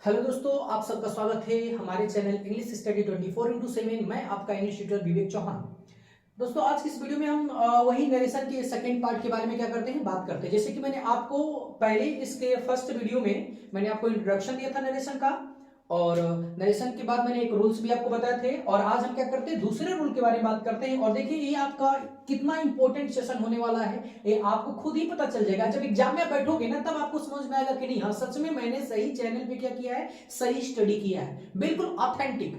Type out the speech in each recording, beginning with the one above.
Hello दोस्तों, आप सबका स्वागत है हमारे चैनल इंग्लिश स्टडी 24/7। मैं आपका इंग्लिश टीचर विवेक चौहान। दोस्तों, आज की इस वीडियो में हम वही नरेशन के सेकंड पार्ट के बारे में क्या करते हैं, बात करते हैं। जैसे कि मैंने आपको पहले इसके फर्स्ट वीडियो में मैंने आपको इंट्रोडक्शन दिया था नरेशन का, और नरेशन के बाद मैंने एक रूल्स भी आपको बताए थे। और आज हम क्या करते हैं, दूसरे रूल के बारे में बात करते हैं। और देखिए, ये आपका कितना इंपॉर्टेंट सेशन होने वाला है, ये आपको खुद ही पता चल जाएगा। जब एग्जाम में बैठोगे ना, तब आपको समझ में आएगा कि नहीं, हाँ सच में मैंने सही चैनल पे क्या किया है, सही स्टडी किया है, बिल्कुल ऑथेंटिक,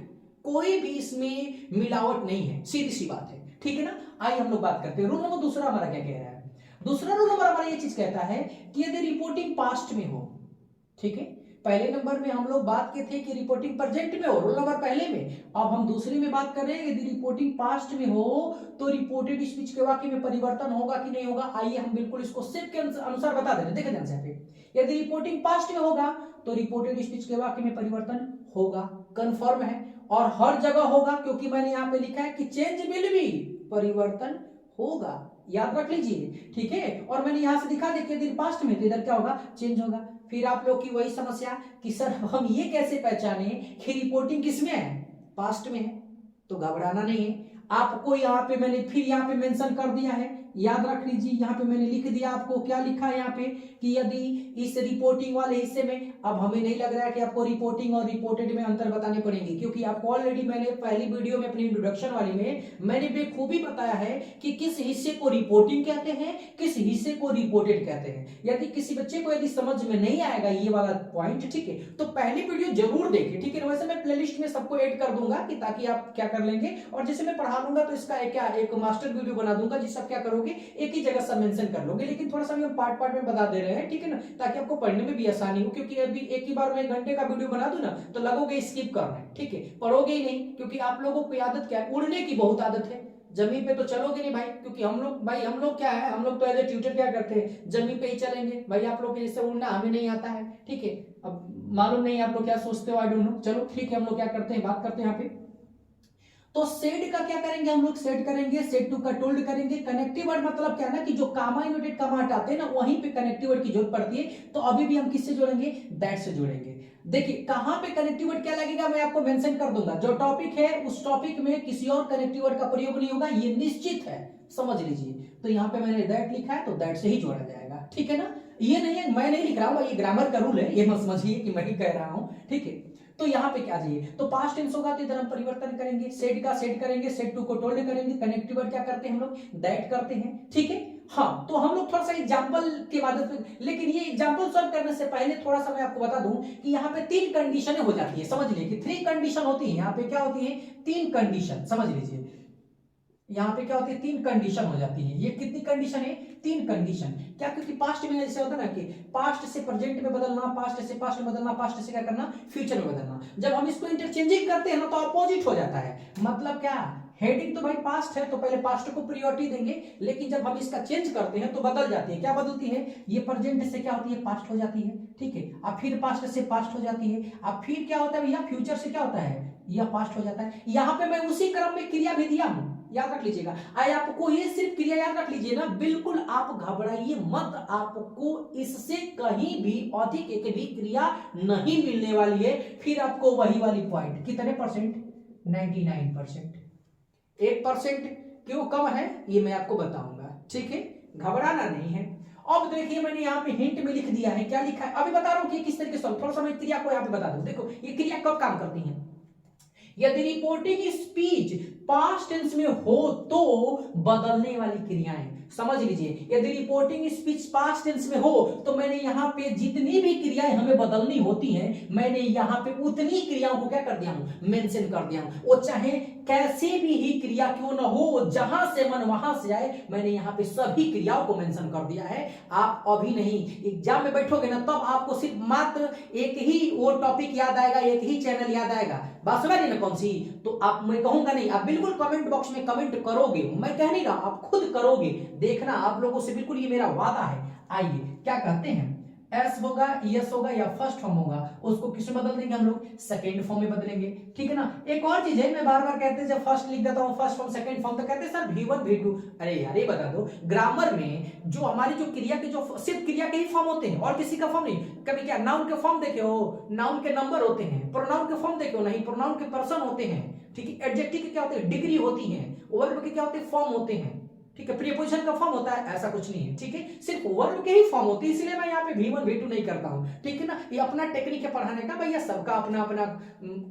कोई भी इसमें मिलावट नहीं है, सीधी सी बात है। ठीक है ना। आइए हम लोग बात करते हैं। रूल नंबर दूसरा हमारा क्या कह रहा है। दूसरा रूल नंबर हमारा ये चीज कहता है कि यदि रिपोर्टिंग पास्ट में हो, ठीक है, पहले नंबर में हम लोग बात किए थे कि रिपोर्टिंग प्रेजेंट में हो, रोल नंबर पहले में। अब हम दूसरे में बात कर रहे हैं, यदि रिपोर्टिंग पास्ट में हो तो रिपोर्टेड स्पीच के वाक्य में परिवर्तन होगा कि नहीं होगा। आइए हम बिल्कुल इसको सिर्फ के अनुसार बता दे रहे हैं। देखें ध्यान से यहाँ पे, यदि रिपोर्टिंग पास्ट में होगा तो रिपोर्टेड स्पीच के वाक्य में परिवर्तन होगा, कंफर्म है, और हर जगह होगा, क्योंकि मैंने यहाँ पे लिखा है कि चेंज विल बी, परिवर्तन होगा, याद रख लीजिए। ठीक है। और मैंने यहां से दिखा दिया कि यदि पास्ट में तो इधर क्या होगा, चेंज होगा। फिर आप लोग की वही समस्या कि सर हम ये कैसे पहचाने कि रिपोर्टिंग किसमें है, पास्ट में है। तो घबराना नहीं है, आपको यहाँ पे मैंने फिर यहाँ पे मेंशन कर दिया है, याद रख लीजिए। यहाँ पे मैंने लिख दिया, आपको क्या लिखा है यहाँ पे कि यदि इस रिपोर्टिंग वाले हिस्से में, अब हमें नहीं लग रहा है कि आपको रिपोर्टिंग और रिपोर्टेड में अंतर बताने पड़ेंगे, क्योंकि आपको ऑलरेडी मैंने पहली वीडियो में अपनी इंट्रोडक्शन वाली में मैंने बेखूबी बताया है कि किस हिस्से को रिपोर्टिंग कहते हैं, किस हिस्से को रिपोर्टेड कहते हैं। यदि किसी बच्चे को यदि समझ में नहीं आएगा ये वाला पॉइंट, ठीक है, तो पहली वीडियो जरूर देखें। ठीक है। वैसे मैं प्लेलिस्ट में सबको ऐड कर दूंगा कि ताकि आप क्या कर लेंगे, और जैसे मैं पढ़ा लूंगा तो इसका एक मास्टर वीडियो बना दूंगा, जिससे आप क्या करोगे, एक ही जगह सब मेंशन कर लोगे। लेकिन थोड़ा सा हम पार्ट पार्ट में बता दे रहे हैं, ठीक है ना, ताकि आपको पढ़ने में भी आसानी हो। क्योंकि अभी एक ही बार में 1 घंटे का वीडियो बना दूं ना, तो लगोगे स्किप कर रहे हैं, ठीक है, पढ़ोगे ही नहीं। क्योंकि आप लोगों की आदत क्या है, उड़ने की बहुत आदत है, जमीन पे तो चलोगे नहीं भाई। क्योंकि हम लोग क्या है, हम लोग तो एज ए ट्यूटर क्या करते हैं, जमीन पे ही चलेंगे भाई। आप लोग जैसे उड़ना हमें नहीं आता है, ठीक है। अब मालूम नहीं आप लोग क्या सोचते हो, आई डोंट नो। चलो ठीक है, हम लोग क्या करते हैं, बात करते हैं यहाँ पे। तो सेड का क्या करेंगे हम लोग, सेड करेंगे, सेड टू का टोल्ड करेंगे। कनेक्टिव वर्ड मतलब क्या है ना, कि जो कामा इनवर्टेड कामा हटाते हैं ना, वहीं पे कनेक्टिव वर्ड की जरूरत पड़ती है। तो अभी भी हम किससे जोड़ेंगे, दैट से जोड़ेंगे। देखिए कहां पे कनेक्टिव वर्ड क्या लगेगा, मैं आपको मेंशन कर दूंगा। जो टॉपिक है उस टॉपिक में किसी और कनेक्टिव वर्ड का प्रयोग नहीं होगा, ये निश्चित है, समझ लीजिए। तो यहाँ पे मैंने दैट लिखा है, तो दैट से ही जोड़ा जाएगा, ठीक है ना। ये नहीं है, मैं नहीं लिख रहा हूं, ये ग्रामर का रूल है, ये मत समझिए कि मैं ही कह रहा हूं, ठीक है। तो यहाँ पे क्या चाहिए, तो पास्ट टेंस होगा तो इधर हम परिवर्तन करेंगे, सेड का सेड करेंगे, सेड टू को टोल्ड करेंगे, कनेक्टिव वर्ड क्या करते हैं हम लोग, दैट करते हैं, ठीक है। हाँ, तो हम लोग थोड़ा सा एग्जांपल की मदद से, लेकिन ये एग्जांपल सॉल्व करने से पहले थोड़ा सा मैं आपको बता दूं कि यहाँ पे 3 कंडीशनें हो जाती है, समझ लीजिए कि 3 कंडीशन होती है। यहाँ पे क्या होती है, 3 कंडीशन, समझ लीजिए। यहाँ पे क्या होती है, 3 कंडीशन हो जाती है। ये कितनी कंडीशन है, 3 कंडीशन। क्या, क्योंकि पास्ट में जैसे होता है ना कि पास्ट से प्रेजेंट में बदलना, पास्ट से पास्ट में बदलना, पास्ट से क्या करना, फ्यूचर में बदलना। जब हम इसको इंटरचेंजिंग करते हैं ना, तो अपोजिट हो जाता है। मतलब क्या, हेडिंग तो भाई पास्ट है, तो पहले पास्ट को प्रायोरिटी देंगे, लेकिन जब हम इसका चेंज करते हैं तो बदल जाती है। क्या बदलती है, ये प्रेजेंट से क्या होती है, पास्ट हो जाती है, ठीक है। अब फिर पास्ट से पास्ट हो जाती है। अब फिर क्या होता है भैया, फ्यूचर से क्या होता है, यह पास्ट हो जाता है। यहाँ पे मैं उसी क्रम में क्रिया भी दिया हूं, याद रख लीजिएगा। आए आपको ये सिर्फ क्रिया याद रख लीजिए ना, बिल्कुल आप घबराइए मत। आपको इससे कहीं भी अधिक एक भी क्रिया नहीं मिलने वाली है। फिर आपको वही वाली पॉइंट, कितने परसेंट, 99%। 1% क्यों कम है, ये मैं आपको बताऊंगा, ठीक है, घबराना नहीं है। अब देखिए मैंने यहाँ पे हिंट में लिख दिया है, क्या लिखा है, अभी बता रहा हूं कि किस तरीके से। थोड़ा सा मैं क्रिया को यहाँ पे बता दूं। देखो ये क्रिया कब काम करती है, यदि रिपोर्टिंग स्पीच पास्ट टेंस में हो तो बदलने वाली क्रियाएं, समझ लीजिए। यदि रिपोर्टिंग स्पीच पास्ट टेंस में हो तो मैंने यहाँ पे जितनी भी क्रियाएं हमें बदलनी होती हैं, मैंने यहाँ पे उतनी क्रियाओं को क्या कर दिया हूं, मेंशन कर दिया हूं। वो चाहे कैसे भी ही क्रिया क्यों ना हो, जहां से मन वहां से आए, मैंने यहाँ पे सभी क्रियाओं को मेंशन कर दिया है। आप अभी नहीं, एग्जाम में बैठोगे ना, तब आपको सिर्फ मात्र एक ही वो टॉपिक याद आएगा, एक ही चैनल याद आएगा। बात समझ रही ना कौन सी, तो आप, मैं कहूंगा नहीं, आप बिल्कुल कमेंट बॉक्स में कमेंट करोगे, मैं कह नहीं रहा, आप खुद करोगे। देखना आप लोगों से, बिल्कुल ये मेरा वादा है। आइए क्या कहते हैं, एस होगा, यस होगा या फर्स्ट फॉर्म होगा, उसको किस में बदल देंगे हम लोग, सेकंड फॉर्म में बदलेंगे, ठीक है ना। एक और चीज है, मैं बार बार कहते हैं जब फर्स्ट लिख देता हूँ फर्स्ट फॉर्म सेकंड फॉर्म, तो कहते हैं सर V1 V2, अरे यार ये बता दो, ग्रामर में जो हमारी जो क्रिया के जो सिर्फ क्रिया के ही फॉर्म होते हैं और किसी का फॉर्म नहीं। कभी क्या नाउन के फॉर्म देखे हो, नाउन के नंबर होते हैं, प्रोनाउन के फॉर्म देखे हो, नहीं, प्रोनाउन के पर्सन होते हैं, ठीक है। एडजेक्टिव के क्या होते हैं, डिग्री होती है, वर्ब के क्या होते हैं, फॉर्म होते हैं, ठीक है। प्रीपोजिशन का फॉर्म होता है, ऐसा कुछ नहीं है, ठीक है, सिर्फ वर्ब के ही फॉर्म होते हैं, इसलिए मैं यहाँ पे V1 V2 नहीं करता हूं, ठीक है ना। ये अपना टेक्निक है पढ़ाने का, भैया सबका अपना अपना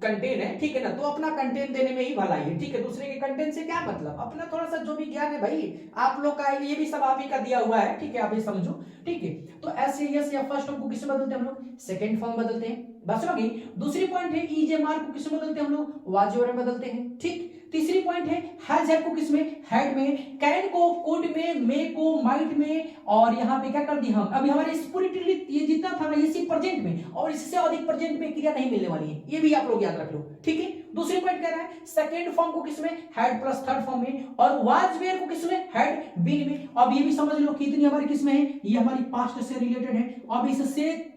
कंटेंट है, ठीक है ना, तो अपना कंटेंट देने में ही भलाई है, ठीक है। दूसरे के कंटेंट से क्या मतलब, अपना थोड़ा सा जो भी ज्ञान है भाई आप लोग का, ये भी सब आप ही का दिया हुआ है, ठीक है, आप ये समझो, ठीक है। तो ऐसे यस या फर्स्ट फॉर्म को किससे बदलते हैं हम लोग, सेकंड फॉर्म बदलते हैं, बस हो गई। दूसरी पॉइंट है ईजे मार्क को किसमें बदलते हैं हम लोग, वाज और में बदलते हैं, ठीक। तीसरी पॉइंट है हैज हैड को किसमें, हेड में, कैन को कुड में, मे को माइट में, और यहाँ पे क्या कर दिया हम, अभी हमारे इस पूरी ये जितना था ना ये सिर्फ प्रेजेंट में, और इससे अधिक प्रेजेंट में क्रिया नहीं मिलने वाली है, ये भी आप लोग याद रख लो, ठीक है। दूसरी पॉइंट कह रहा है सेकंड फॉर्म को किसमें, हेड प्लस थर्ड फॉर्म में, और वाज वेयर को किसमें, हेड बीन में। अब ये भी समझ लो कितनी हमारी किसमें है, ये हमारी पास्ट से रिलेटेड है। अब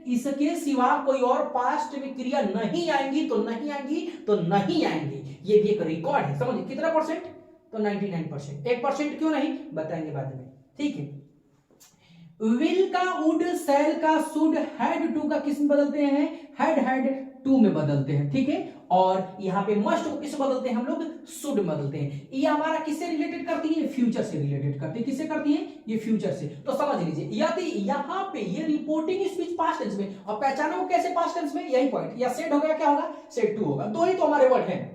इसके सिवा कोई और पास्ट में क्रिया नहीं आएंगी तो नहीं आएंगी तो नहीं आएंगी, ये भी एक रिकॉर्ड है, समझिए कितना परसेंट, तो 99%। 1% क्यों नहीं बताएंगे बाद में, ठीक है। विल का वुड, सेल का शुड, हैड टू का किस में बदलते हैं, हैड टू में बदलते हैं, ठीक है। और यहाँ पे मस्ट को किस बदलते हैं हम लोग, शुड बदलते हैं। ये हमारा किससे रिलेटेड करती है, फ्यूचर से रिलेटेड करती है, किससे करती है, ये फ्यूचर से। तो समझ लीजिए यदि यहाँ पे ये रिपोर्टिंग स्पीच पास्ट टेंस में, और पहचानो कैसे पास्ट टेंस में, यही पॉइंट, या सेड हो गया, क्या होगा, सेड टू होगा, दो ही तो हमारे वर्ड है,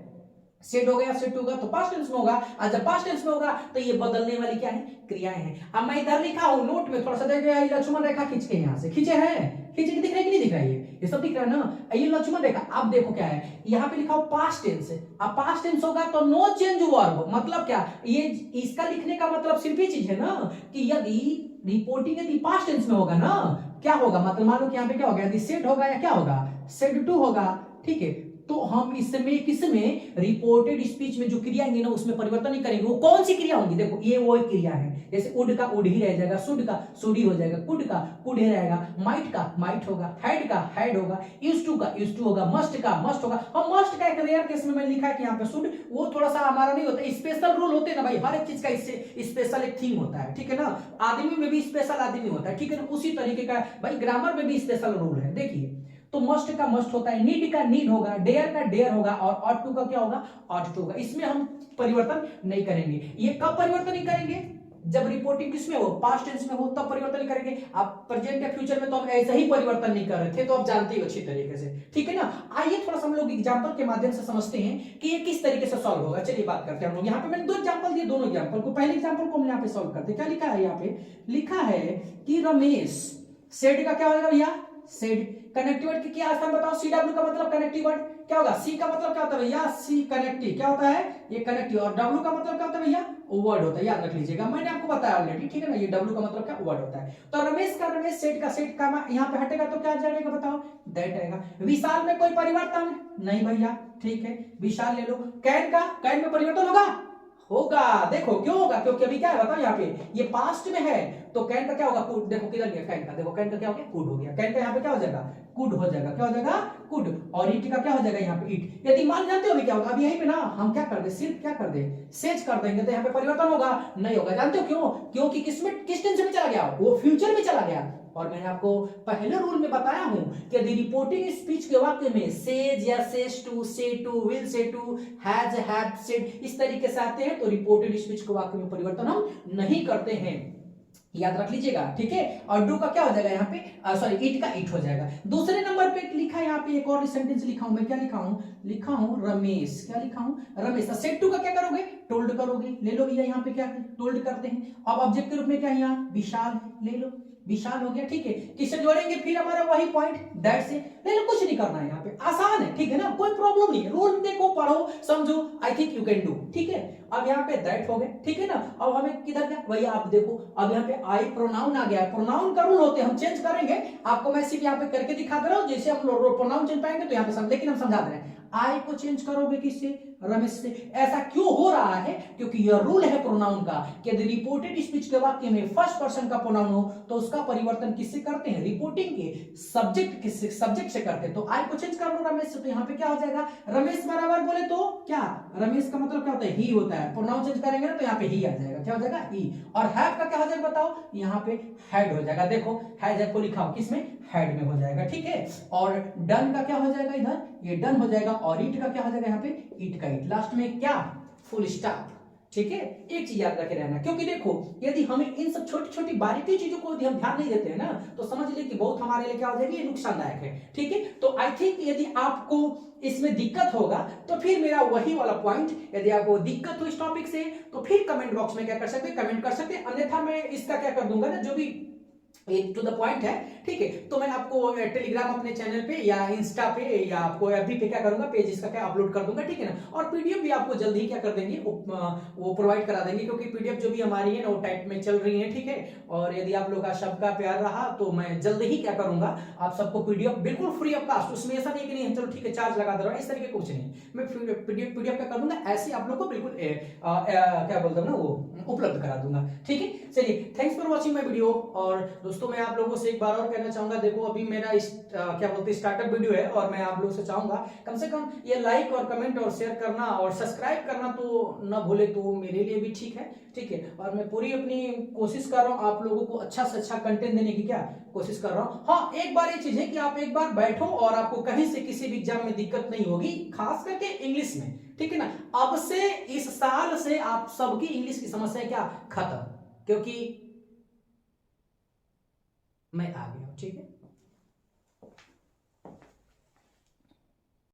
सेट हो गया, सेट होगा तो पास्ट टेंस में होगा, और जब पास्ट टेंस में होगा तो ये बदलने वाली क्या है, क्रियाएं हैं। अब मैं इधर लिखा हूं नोट में, थोड़ा सा देखिए, लक्ष्मण रेखा खींच के यहां से खींचे हैं, खींचे के दिख रहा है कि नहीं दिख रहा है, ये सब दिख रहा है ना, ये लक्ष्मण रेखा। अब देखो क्या है, यहाँ पे लिखा हो पास्ट टेंस है, अब पास्ट टेंस होगा तो नो चेंज वर्ब, मतलब क्या, ये इसका लिखने का मतलब सिर्फ ही चीज है ना कि यदि रिपोर्टिंग यदि पास्ट टेंस में होगा ना, क्या होगा, मतलब मान लो कि यहाँ पे क्या होगा, यदि सेट होगा या क्या होगा, सेट टू होगा, ठीक है। तो हम इसमें किसमें, रिपोर्टेड स्पीच में जो क्रिया आएंगी ना उसमें परिवर्तन नहीं करेंगे। वो कौन सी क्रिया होंगी, देखो ये वो क्रिया है, जैसे उड का उड ही रह जाएगा, शुड का शुड ही हो जाएगा, कुड का कुड ही रहेगा, माइट का माइट होगा, हैड का हैड होगा, यूज्ड टू का यूज्ड टू होगा, मस्ट का मस्ट होगा। और मस्ट का एक रेयर केस में मैंने लिखा है कि यहाँ पे शुड, वो थोड़ा सा हमारा नहीं होता, स्पेशल रूल होते हैं ना भाई, हर एक चीज का इससे स्पेशल एक थीम होता है, ठीक है ना। आदमी में भी स्पेशल आदमी होता है, ठीक है ना, उसी तरीके का भाई ग्रामर में भी स्पेशल रूल है। देखिए तो मस्ट का मस्ट होता है, नीड का नीड होगा, डेयर का डेयर होगा, और ऑट टू का क्या होगा, ऑट टू होगा। इसमें हम परिवर्तन नहीं करेंगे। ये कब परिवर्तन नहीं करेंगे, जब रिपोर्टिंग किसमें हो, पास्ट टेंस में हो, तब परिवर्तन नहीं करेंगे। आप प्रेजेंट या फ्यूचर में तो हम ऐसे ही परिवर्तन नहीं कर रहे थे, तो आप जानते हो अच्छी तरीके से, ठीक है ना। आइए थोड़ा सा हम लोग एग्जांपल के माध्यम से समझते हैं कि ये किस तरीके से सॉल्व होगा। चलिए बात करते हैं हम लोग। यहाँ पे मैंने दो एग्जांपल दिए, दोनों एग्जांपल को, पहले एग्जांपल को हम यहाँ पे सॉल्व करते हैं। क्या लिखा है यहाँ पे, लिखा है कि रमेश, सेड का क्या होगा भैया, सेड। कनेक्टिव वर्ड की क्या स्थान बताओ, CW का मतलब कनेक्टिव वर्ड क्या होगा, सी का मतलब क्या होता है भैया, सी कनेक्टिव, क्या होता है ये कनेक्टिव, और W का मतलब क्या होता है भैया, वर्ड होता है, याद रख लीजिएगा, मैंने आपको बताया ऑलरेडी, ठीक है ना। ये W का मतलब क्या, वर्ड होता है। तो रमेश का रमेश, सेट का यहाँ पे हटेगा तो क्या जाएगा बताओ, दैट आएगा। विशाल में कोई परिवर्तन नहीं भैया, ठीक है, विशाल ले लो। कैन का, कैन में परिवर्तन होगा, होगा, देखो क्यों होगा, क्योंकि अभी क्या है बताओ, यहाँ पे ये पास्ट में है, तो कैन का क्या होगा, कुड। देखो किधर गया कैन का, देखो कैन का क्या हो गया, कुड हो गया। कैन का यहाँ पे क्या हो जाएगा, कुड हो जाएगा, क्या हो जाएगा, कुड। और ईट का क्या हो जाएगा यहाँ पे, ईट। यदि मान जानते हो अभी क्या होगा, अभी यहीं पे ना हम क्या कर दे, सिर्फ क्या कर दे, सेज कर देंगे, तो यहाँ पे परिवर्तन होगा, नहीं होगा। जानते हो क्यों, क्योंकि किसमें, किस टेंस में चला गया, वो फ्यूचर में चला गया। और मैंने आपको पहले रूल में बताया हूं कि यदि रिपोर्टिंग स्पीच के वाक्य में सेज या says to, say to, will say to, has, have, said इस तरीके से आते हैं, तो रिपोर्टेड स्पीच के वाक्य में परिवर्तन हम नहीं करते हैं, याद रख लीजिएगा, ठीक है। और डू का क्या हो जाएगा यहाँ पे, सॉरी ईट का ईट हो जाएगा। दूसरे नंबर पे लिखा है यहाँ पे एक और सेंटेंस लिखा हूं मैं, क्या लिखा हूं रमेश, क्या लिखा हूं रमेश। सेट टू का क्या करोगे, टोल्ड करोगे, ले लो भैया, यहाँ पे क्या टोल्ड करते हैं। अब ऑब्जेक्ट के रूप में क्या है यहाँ, विशाल, ले लो, विशाल हो गया, ठीक है। किससे जोड़ेंगे, फिर हमारा वही पॉइंट, दैट से ले लो, कुछ नहीं करना है यहाँ पे, आसान है, ठीक है ना, कोई प्रॉब्लम नहीं है। रूल देखो, पढ़ो, समझो, I think you can do, ठीक है। अब यहाँ पे दैट हो गए, ठीक है ना। अब हमें किधर गया, वही आप देखो, अब यहाँ पे आई प्रोनाउन आ गया। प्रोनाउन का रूल होते हैं, हम चेंज करेंगे, आपको मैं सिर्फ यहाँ पे करके दिखा दे रहा हूँ, जैसे हम प्रोनाउन चेंज पाएंगे तो यहाँ पे लेकिन हम समझा दे रहे हैं। आई को चेंज करोगे किससे, रमेश से। ऐसा क्यों हो रहा है? क्योंकि यह रूल है प्रोनाउन का कि यदि रिपोर्टेड स्पीच के वाक्य में फर्स्ट पर्सन का प्रोनाउन हो तो उसका परिवर्तन किससे करते हैं? रिपोर्टिंग के सब्जेक्ट से करते हैं। तो आई को चेंज कर लो रमेश से, तो यहाँ पे क्या हो जाएगा? रमेश बराबर बोले तो क्या, रमेश का मतलब क्या होता है? ही होता है। प्रोनाउन चेंज करेंगे ना तो यहाँ पे ही आ जाएगा। क्या हो जाएगा? ही। और हैव का क्या हो जाएगा बताओ? यहाँ पे हैड हो जाएगा। देखो हैज को लिखा हो किसमें? हैड में हो जाएगा। ठीक है। और डन का क्या हो जाएगा? इधर ये डन हो जाएगा। और ईट का क्या हो जाएगा? यहाँ पे ईट का ईट। लास्ट में क्या? Full stop. ठीक है। एक चीज याद रखे रहना, क्योंकि देखो यदि हमें इन सब छोटी छोटी बारीकी चीजों को यदि हम ध्यान नहीं देते हैं ना तो समझ लिए कि बहुत हमारे लिए क्या हो जाएगी? नुकसानदायक है। ठीक है। तो आई थिंक यदि आपको इसमें दिक्कत होगा तो फिर मेरा वही वाला पॉइंट, यदि आपको दिक्कत हो इस टॉपिक से तो फिर कमेंट बॉक्स में क्या कर सकते हैं? कमेंट कर सकते हैं। अन्यथा मैं इसका क्या कर दूंगा ना, जो भी टू द पॉइंट है, ठीक है, तो मैं आपको टेलीग्राम अपने चैनल पे या इंस्टा पे या आपको एफबी पे क्या करूंगा? पेज इसका क्या अपलोड कर दूंगा। ठीक है ना। और पीडीएफ भी आपको जल्दी ही क्या कर देंगे? वो प्रोवाइड करा देंगे, क्योंकि पीडीएफ जो भी हमारी है ना वो टाइप में चल रही है। ठीक है। और यदि आप लोग का सबका प्यार रहा तो मैं जल्दी ही क्या करूंगा? आप सबको पीडीएफ बिल्कुल फ्री ऑफ कास्ट, उसमें ऐसा नहीं कि नहीं चलो ठीक है चार्ज लगा दे रहा है, इस तरीके कुछ नहीं। मैं पीडीएफ क्या कर दूंगा? ऐसे आप लोग को बिल्कुल क्या बोलता हूँ ना वो उपलब्ध करा दूंगा। ठीक है। चलिए, thanks for watching my video. और दोस्तों मैं आप लोगों से एक बार और कहना चाहूंगा, देखो अभी मेरा क्या बोलते हैं स्टार्टअप वीडियो है और मैं आप लोगों से चाहूंगा कम से कम ये लाइक और कमेंट और शेयर करना और सब्सक्राइब करना तो ना भूले, तो मेरे लिए भी ठीक है। ठीक है। और मैं पूरी अपनी कोशिश कर रहा हूँ आप लोगों को अच्छा से अच्छा कंटेंट देने की क्या कोशिश कर रहा हूँ। हाँ, एक बार ये चीज है कि आप एक बार बैठो और आपको कहीं से किसी भी एग्जाम में दिक्कत नहीं होगी, खास करके इंग्लिश में। ठीक है ना। अब से इस साल से आप सबकी इंग्लिश की समस्या क्या खत्म, क्योंकि मैं आ गया हूं। ठीक है।